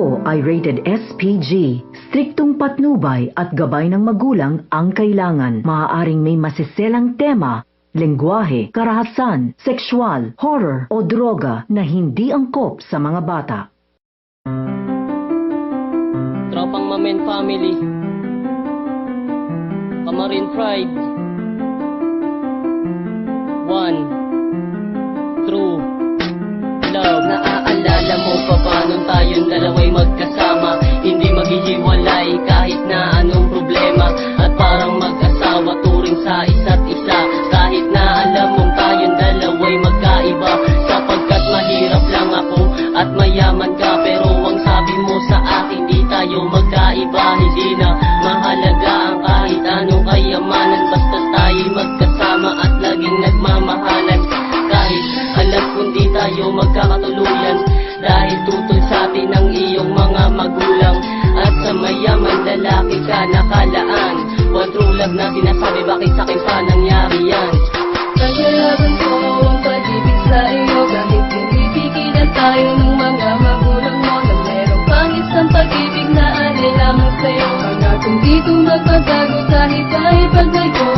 ito ay rated SPG. Striktong patnubay at gabay ng magulang ang kailangan. Maaaring may masiselang tema, lengguwahe, karahasan, sexual, horror o droga na hindi angkop sa mga bata. Tropang Mamen Family, Kamarin Pride, One True Love. Naaalala mo pa ba nung tayong dalawa'y magkasama? Hindi maghihiwalay kahit na anong problema, at parang mag-asawa turing sa isa't isa. Kahit na alam mong tayong dalawa'y magkaiba, sapagkat mahirap lang ako at mayaman ka. Pero ang sabi mo sa akin, di tayo magkaiba. Hindi na mahalaga ang kahit anong kayamanan, basta tayo'y magkasama at laging nagmamahalan. Kahit alam kung di tayo magkakatuluyan, dahil tutol sa atin ang iyong mga magulang. At sa mayaman lalaki ka nakalaan, one true love na sinasabi, bakit sa'kin pa nangyari yan? Paglaban ko ang pag-ibig sa iyo, kahit pinipigilan tayo ng mga magulang mo, na merong pang isang pag-ibig na alay lamang sa'yo. Ang atong dito magpagago kahit tayo paglayo.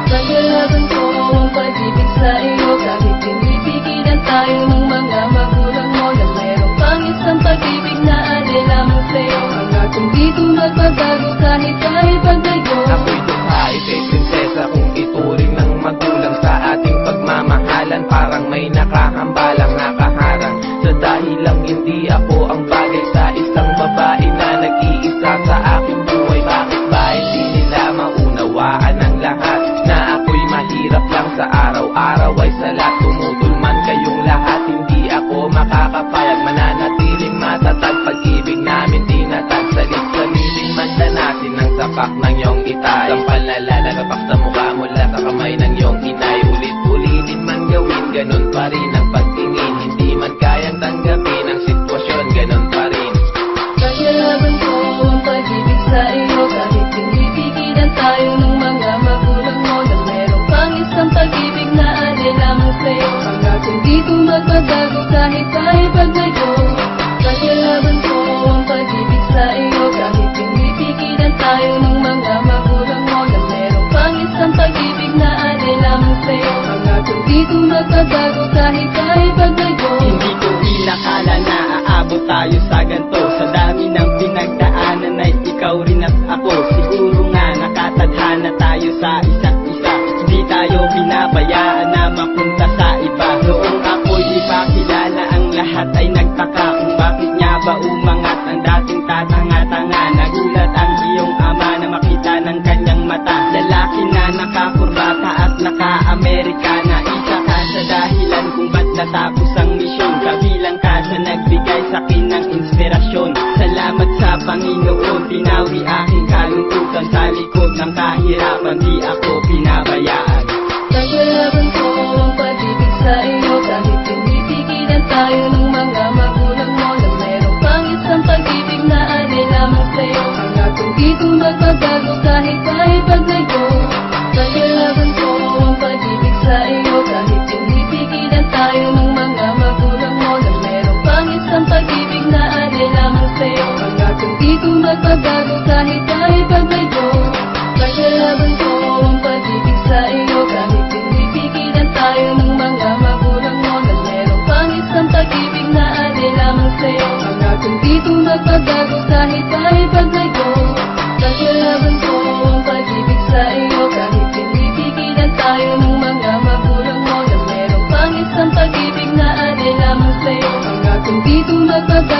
Paglaban ko ang pag-ibig sa iyo, kahit pinipigilan tayo ng mga magulang mo, na merong pang isang pag-ibig na alay lamang sa'yo. Ang atong dito magpagago kahit tayo paglayo. Ako'y dukha, ika'y prinsesa kung ituring ng magulang sa ating pagmamahalan. Parang may nakahambalang nakaharang, sa dahilang hindi ako ang bagay sa isang babae na nag-iisa sa aking buhay. Bakit ba hindi nila maunawaan ang lahat, na ako'y mahirap lang sa araw-araw ay salat. Tumutol man kayong lahat, hindi ako makakapayag. Mananatiling matatag, pag-ibig namin di natagsalit. Saliling man na natin ang sapak ng iyong itay. Sampal na lalagapak sa mukha mula sa kamay ng iyong inay. Ulit-ulitin man gawin, ganun pa rin ang pagtingin. Hindi man kayang tanggapin ang sitwasyon, ganun pa rin. Paglaban ko ang pag-ibig sa iyo, kahit pinipigilan tayo ng mga magulang mo, na merong pang isang pag-ibig na alay lamang sa'yo. Ang atong dito magpagago kahit tayo paglayo. Paglaban ko ang pag-ibig sa iyo, kahit pinipigilan tayo ng mga magulang mo, na merong pang isang pag-ibig na alay lamang sa'yo. Ang atong dito magpagago kahit tayo paglayo. Hindi ko inakala na aabot tayo sa ganito. Sa dami ng pinagdaanan ay ikaw rin at ako. Siguro nga nakatadhana tayo sa isa't isa. Di tayo binabayaan na mapunta sa iba. Noong ako'y ipakilala, ang lahat ay nagtaka kung bakit nga ba umangat ang dating tatanga-tanga. Nagulat ang iyong ama na makita ng kanyang mata. Lalaki na nakakurbata at naka-Amerikana. Isa ka sa dahilan kung ba't natapos ang misyon. Kabilang ka sa nagbigay sa'kin ng inspirasyon. Salamat sa Panginoon, pinawi aking kalungkutan. Sa likod ng kahirapan, di ako pinabayaan. Paglaban ko ang pag-ibig sa iyo, kahit pinipigilan tayo ng mga magulang mo, na merong pang isang pag-ibig na alay lamang sa'yo. Ang atong dito magpagago kahit tayo paglayo. Paglaban ko ang pag-ibig sa iyo, kahit pinipigilan tayo ng mga magulang mo, na merong pang isang pag-ibig na alay lamang sa'yo. Ang atong dito magpagago kahit tayo paglayo. Paglaban ko ang pag-ibig sa iyo, kahit pinipigilan tayo ng mga magulang mo, na merong pang isang pag-ibig na alay lamang sa'yo. Ang atong dito magpagago kahit tayo paglayo. Paglaban ko ang pag-ibig sa iyo, kahit pinipigilan tayo ng mga magulang mo, na merong pang isang pag-ibig na alay lamang sa'yo. Ang atong dito magpagago